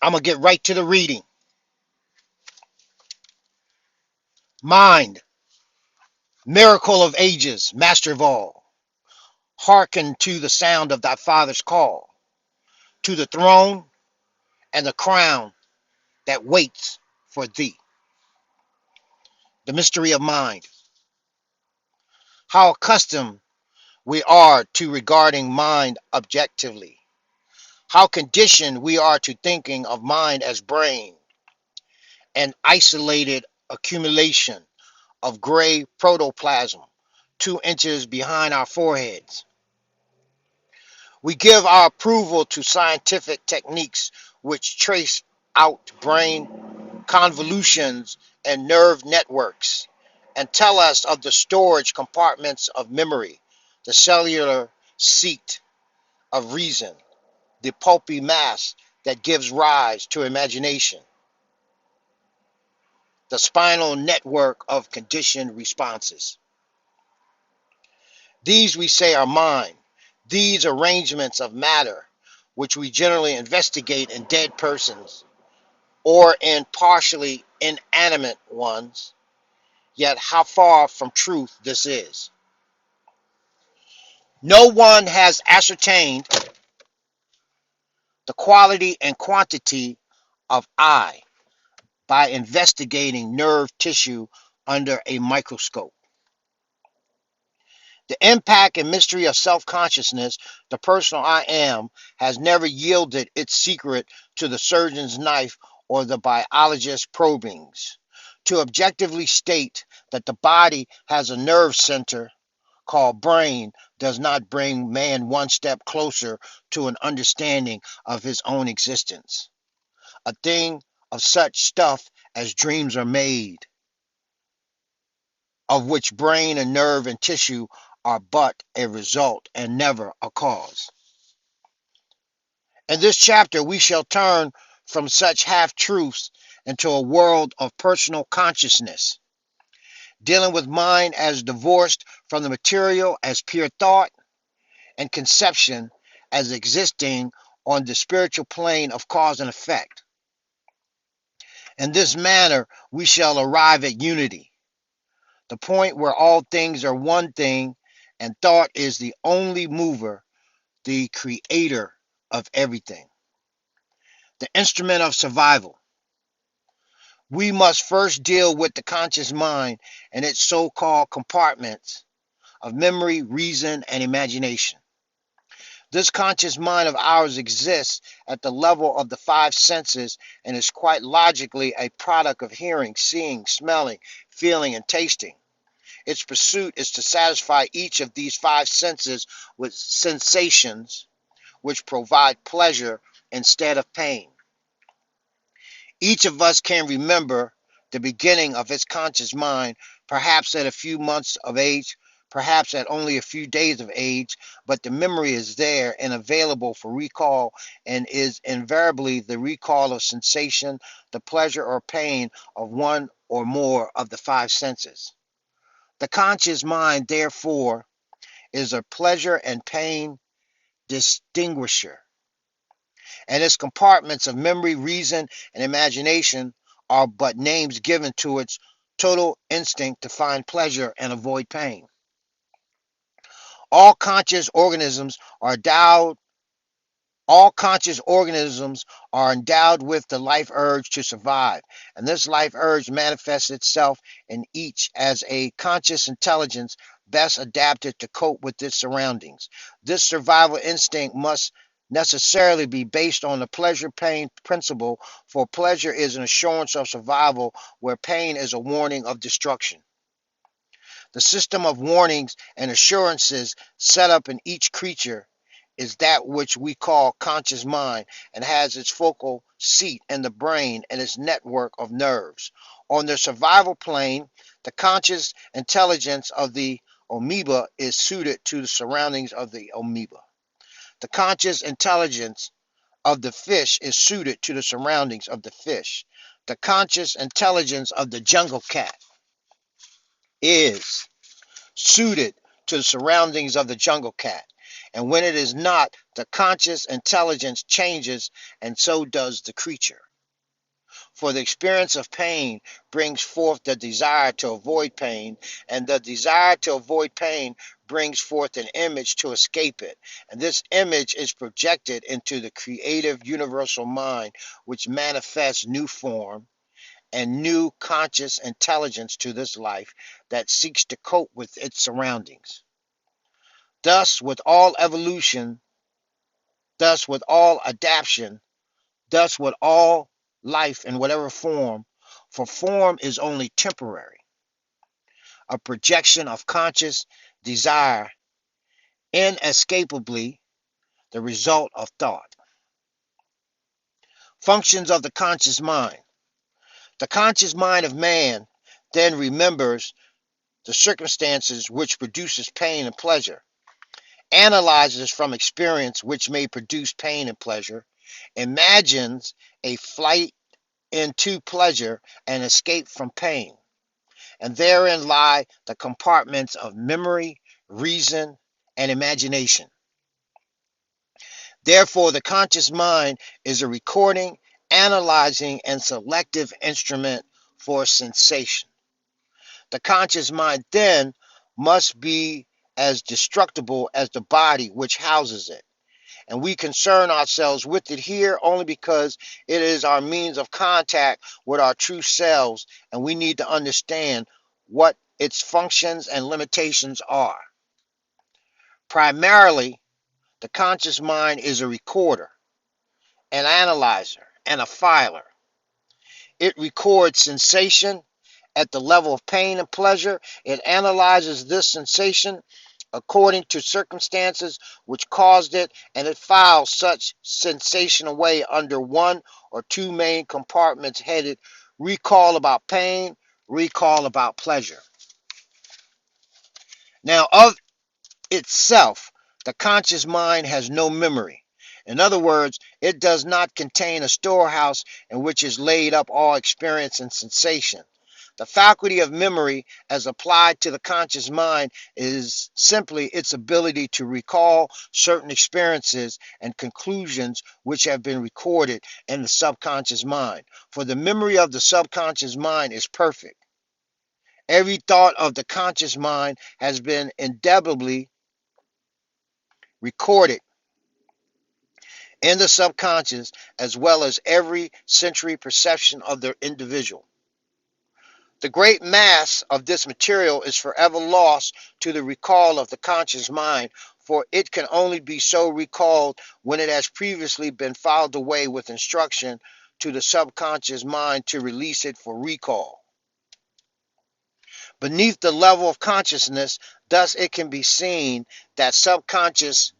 I'm going to get right to the reading. Mind, miracle of ages, master of all. Hearken to the sound of thy father's call, to the throne and the crown that waits for thee. The mystery of mind. How accustomed we are to regarding mind objectively. How conditioned we are to thinking of mind as brain, an isolated accumulation of gray protoplasm 2 inches behind our foreheads. We give our approval to scientific techniques which trace out brain convolutions and nerve networks and tell us of the storage compartments of memory, the cellular seat of reason, the pulpy mass that gives rise to imagination, the spinal network of conditioned responses. These we say are mind, these arrangements of matter, which we generally investigate in dead persons or in partially inanimate ones, yet how far from truth this is. No one has ascertained the quality and quantity of I by investigating nerve tissue under a microscope. The impact and mystery of self-consciousness, the personal I am, has never yielded its secret to the surgeon's knife or the biologist's probings. To objectively state that the body has a nerve center called brain does not bring man one step closer to an understanding of his own existence. A thing of such stuff as dreams are made, of which brain and nerve and tissue are but a result and never a cause. In this chapter, we shall turn from such half-truths into a world of personal consciousness, dealing with mind as divorced from the material as pure thought and conception as existing on the spiritual plane of cause and effect. In this manner, we shall arrive at unity, the point where all things are one thing and thought is the only mover, the creator of everything. The instrument of survival. We must first deal with the conscious mind and its so-called compartments of memory, reason, and imagination. This conscious mind of ours exists at the level of the five senses and is quite logically a product of hearing, seeing, smelling, feeling, and tasting. Its pursuit is to satisfy each of these five senses with sensations which provide pleasure instead of pain. Each of us can remember the beginning of his conscious mind, perhaps at a few months of age, perhaps at only a few days of age, but the memory is there and available for recall and is invariably the recall of sensation, the pleasure or pain of one or more of the five senses. The conscious mind, therefore, is a pleasure and pain distinguisher, and its compartments of memory, reason, and imagination are but names given to its total instinct to find pleasure and avoid pain. All conscious organisms are endowed all conscious organisms are endowed with the life urge to survive, and this life urge manifests itself in each as a conscious intelligence best adapted to cope with its surroundings. This survival instinct must necessarily be based on the pleasure-pain principle, for pleasure is an assurance of survival, where pain is a warning of destruction. The system of warnings and assurances set up in each creature is that which we call conscious mind and has its focal seat in the brain and its network of nerves. On the survival plane, the conscious intelligence of the amoeba is suited to the surroundings of the amoeba. The conscious intelligence of the fish is suited to the surroundings of the fish. The conscious intelligence of the jungle cat is suited to the surroundings of the jungle cat. And when it is not, the conscious intelligence changes, and so does the creature. For the experience of pain brings forth the desire to avoid pain, and the desire to avoid pain brings forth an image to escape it. And this image is projected into the creative universal mind, which manifests new form and new conscious intelligence to this life that seeks to cope with its surroundings. Thus, with all evolution, thus, with all adaptation, thus, with all life in whatever form, for form is only temporary, a projection of conscious desire, inescapably the result of thought. Functions of the conscious mind. The conscious mind of man then remembers the circumstances which produces pain and pleasure, analyzes from experience which may produce pain and pleasure, imagines a flight into pleasure and escape from pain. And therein lie the compartments of memory, reason, and imagination. Therefore, the conscious mind is a recording, analyzing, and selective instrument for sensation. The conscious mind then must be as destructible as the body which houses it. And we concern ourselves with it here only because it is our means of contact with our true selves, and we need to understand what its functions and limitations are. Primarily, the conscious mind is a recorder, an analyzer, and a filer. It records sensation at the level of pain and pleasure. It analyzes this sensation according to circumstances which caused it, and it files such sensation away under one or two main compartments headed recall about pain, recall about pleasure. Now, of itself, the conscious mind has no memory. In other words, it does not contain a storehouse in which is laid up all experience and sensation. The faculty of memory, as applied to the conscious mind, is simply its ability to recall certain experiences and conclusions which have been recorded in the subconscious mind. For the memory of the subconscious mind is perfect. Every thought of the conscious mind has been indelibly recorded in the subconscious, as well as every sensory perception of the individual. The great mass of this material is forever lost to the recall of the conscious mind, for it can only be so recalled when it has previously been filed away with instruction to the subconscious mind to release it for recall. Beneath the level of consciousness, thus it can be seen that subconscious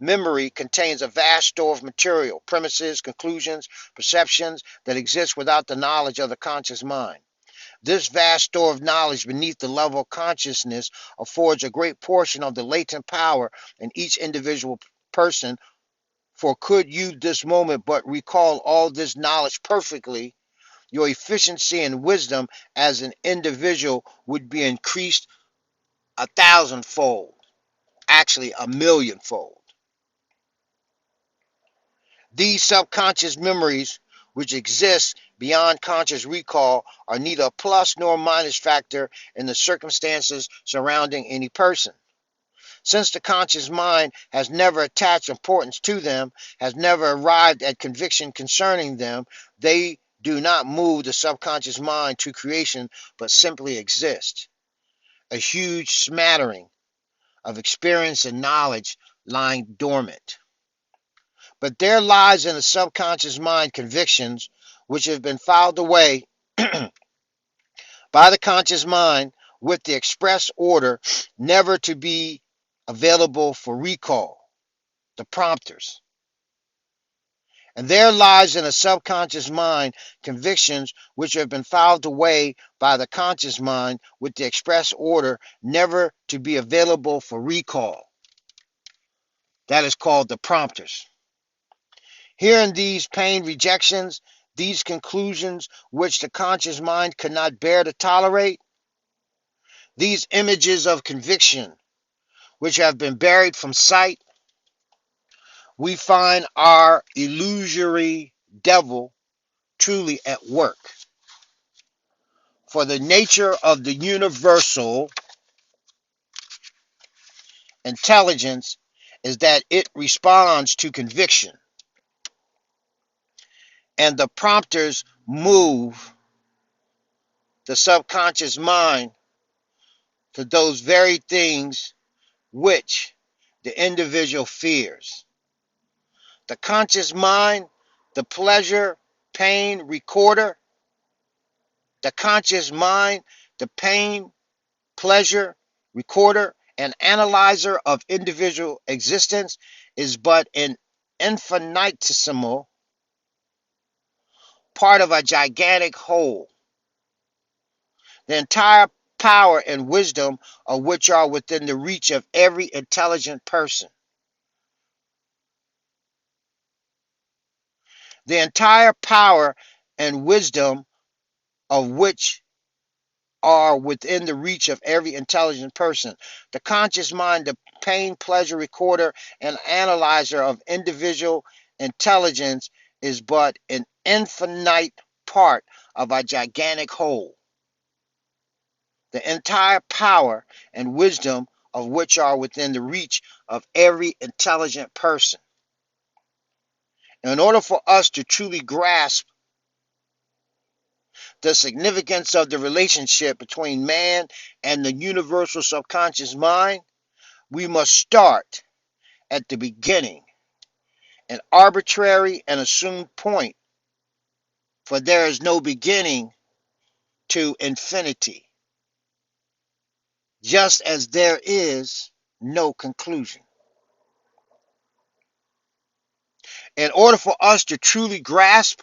memory contains a vast store of material, premises, conclusions, perceptions that exist without the knowledge of the conscious mind. This vast store of knowledge beneath the level of consciousness affords a great portion of the latent power in each individual person, for could you this moment but recall all this knowledge perfectly, your efficiency and wisdom as an individual would be increased 1,000-fold, actually 1,000,000-fold. These subconscious memories, which exist beyond conscious recall, are neither a plus nor a minus factor in the circumstances surrounding any person. Since the conscious mind has never attached importance to them, has never arrived at conviction concerning them, they do not move the subconscious mind to creation, but simply exist. A huge smattering of experience and knowledge lying dormant. But there lies in the subconscious mind convictions which have been filed away by the conscious mind with the express order never to be available for recall, the prompters. And there lies in the subconscious mind convictions which have been filed away by the conscious mind with the express order never to be available for recall. That is called the prompters. Here in these pain rejections, these conclusions which the conscious mind could not bear to tolerate, these images of conviction which have been buried from sight, we find our illusory devil truly at work. For the nature of the universal intelligence is that it responds to conviction, and the prompters move the subconscious mind to those very things which the individual fears. The conscious mind, the pleasure, pain recorder, the conscious mind, the pain, pleasure recorder, and analyzer of individual existence, is but an infinitesimal part of a gigantic whole. The entire power and wisdom of which are within the reach of every intelligent person. The entire power and wisdom of which are within the reach of every intelligent person. The conscious mind, the pain pleasure recorder and analyzer of individual intelligence, is but an infinite part of a gigantic whole. The entire power and wisdom of which are within the reach of every intelligent person. In order for us to truly grasp the significance of the relationship between man and the universal subconscious mind, we must start at the beginning, an arbitrary and assumed point, for there is no beginning to infinity, just as there is no conclusion. In order for us to truly grasp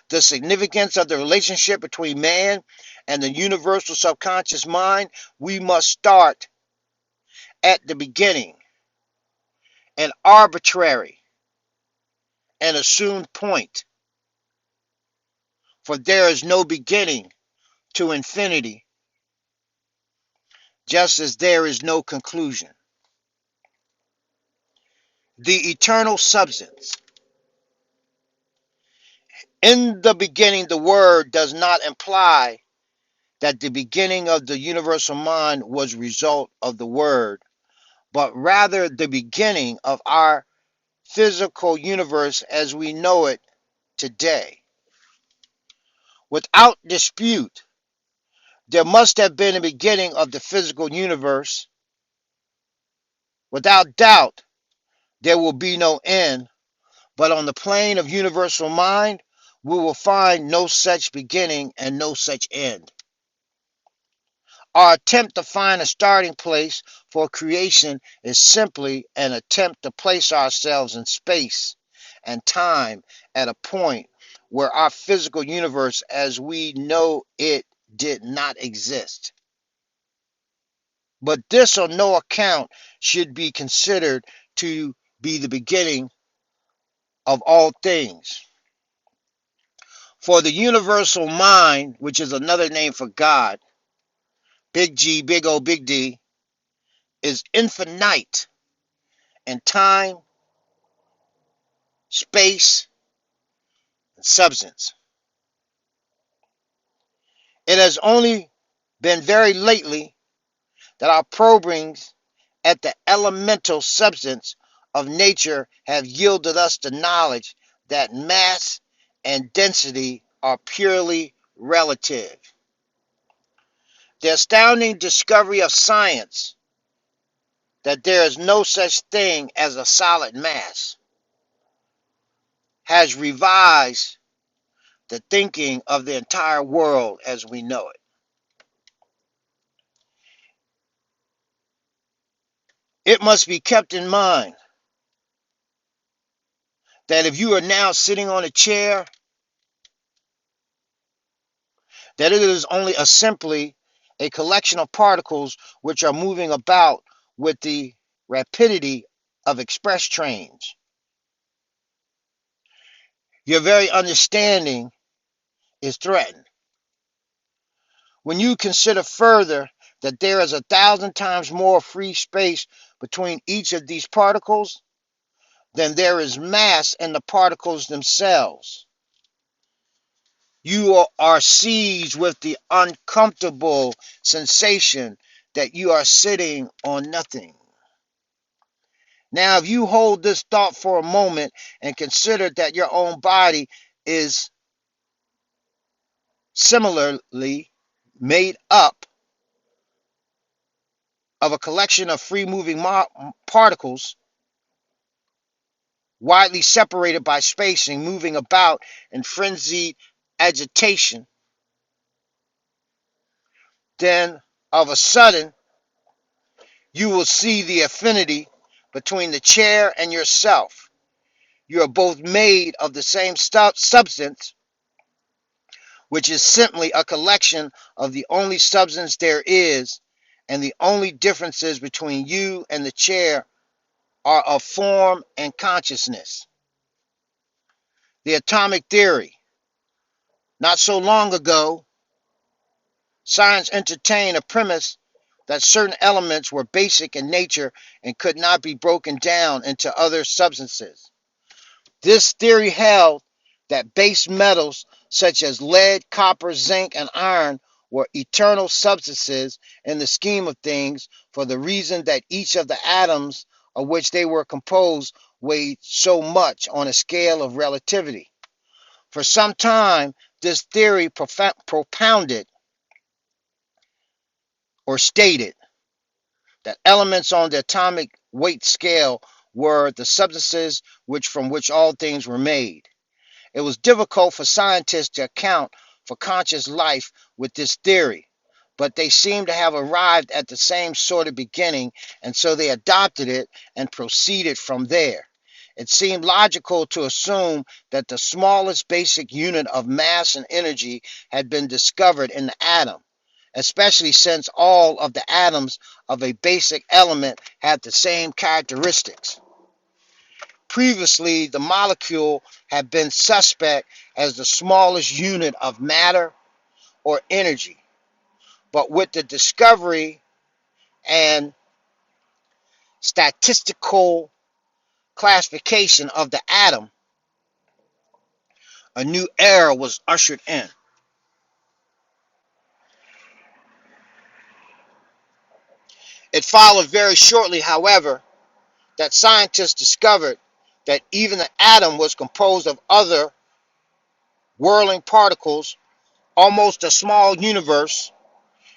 the significance of the relationship between man and the universal subconscious mind, we must start at the beginning, an arbitrary and assumed point, for there is no beginning to infinity, just as there is no conclusion. The eternal substance. In the beginning, the word does not imply that the beginning of the universal mind was a result of the word, but rather the beginning of our physical universe as we know it today. Without dispute, there must have been a beginning of the physical universe. Without doubt, there will be no end, but on the plane of universal mind, we will find no such beginning and no such end. Our attempt to find a starting place for creation is simply an attempt to place ourselves in space and time at a point where our physical universe as we know it did not exist. But this on no account should be considered to be the beginning of all things. For the universal mind, which is another name for God, big G, big O, big D, is infinite in time, space, and substance. It has only been very lately that our probings at the elemental substance of nature have yielded us the knowledge that mass and density are purely relative. The astounding discovery of science that there is no such thing as a solid mass has revised the thinking of the entire world as we know it. It must be kept in mind that if you are now sitting on a chair, that it is only simply a collection of particles which are moving about with the rapidity of express trains. Your very understanding is threatened. When you consider further that there is 1,000 times more free space between each of these particles, then there is mass in the particles themselves. You are seized with the uncomfortable sensation that you are sitting on nothing. Now, if you hold this thought for a moment and consider that your own body is similarly made up of a collection of free moving particles, widely separated by spacing, moving about in frenzied agitation, then of a sudden you will see the affinity between the chair and yourself. You are both made of the same substance, which is simply a collection of the only substance there is, and the only differences between you and the chair are of form and consciousness. The atomic theory. Not so long ago, science entertained a premise that certain elements were basic in nature and could not be broken down into other substances. This theory held that base metals such as lead, copper, zinc, and iron were eternal substances in the scheme of things for the reason that each of the atoms of which they were composed weighed so much on a scale of relativity. For some time, this theory propounded or stated that elements on the atomic weight scale were the substances from which all things were made. It was difficult for scientists to account for conscious life with this theory, but they seem to have arrived at the same sort of beginning, and so they adopted it and proceeded from there. It seemed logical to assume that the smallest basic unit of mass and energy had been discovered in the atom, especially since all of the atoms of a basic element had the same characteristics. Previously, the molecule had been suspect as the smallest unit of matter or energy, but with the discovery and statistical classification of the atom, a new era was ushered in. It followed very shortly, however, that scientists discovered that even the atom was composed of other whirling particles, almost a small universe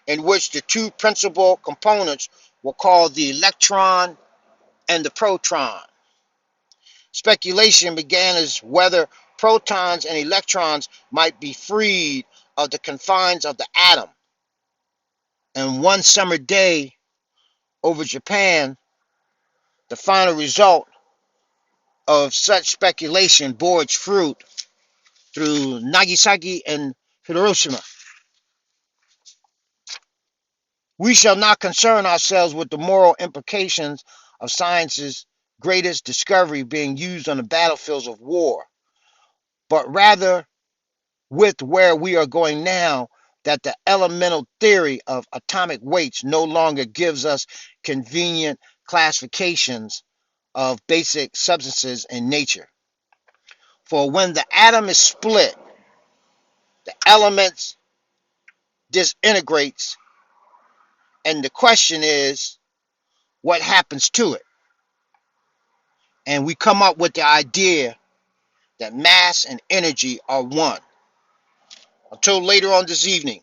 in which the two principal components were called the electron and the proton. Speculation began as whether protons and electrons might be freed of the confines of the atom. And one summer day over Japan, the final result of such speculation bore its fruit through Nagasaki and Hiroshima. We shall not concern ourselves with the moral implications of science's greatest discovery being used on the battlefields of war, but rather with where we are going now, that the elemental theory of atomic weights no longer gives us convenient classifications of basic substances in nature. For when the atom is split, the elements disintegrates, and the question is, what happens to it? And we come up with the idea that mass and energy are one. Until later on this evening.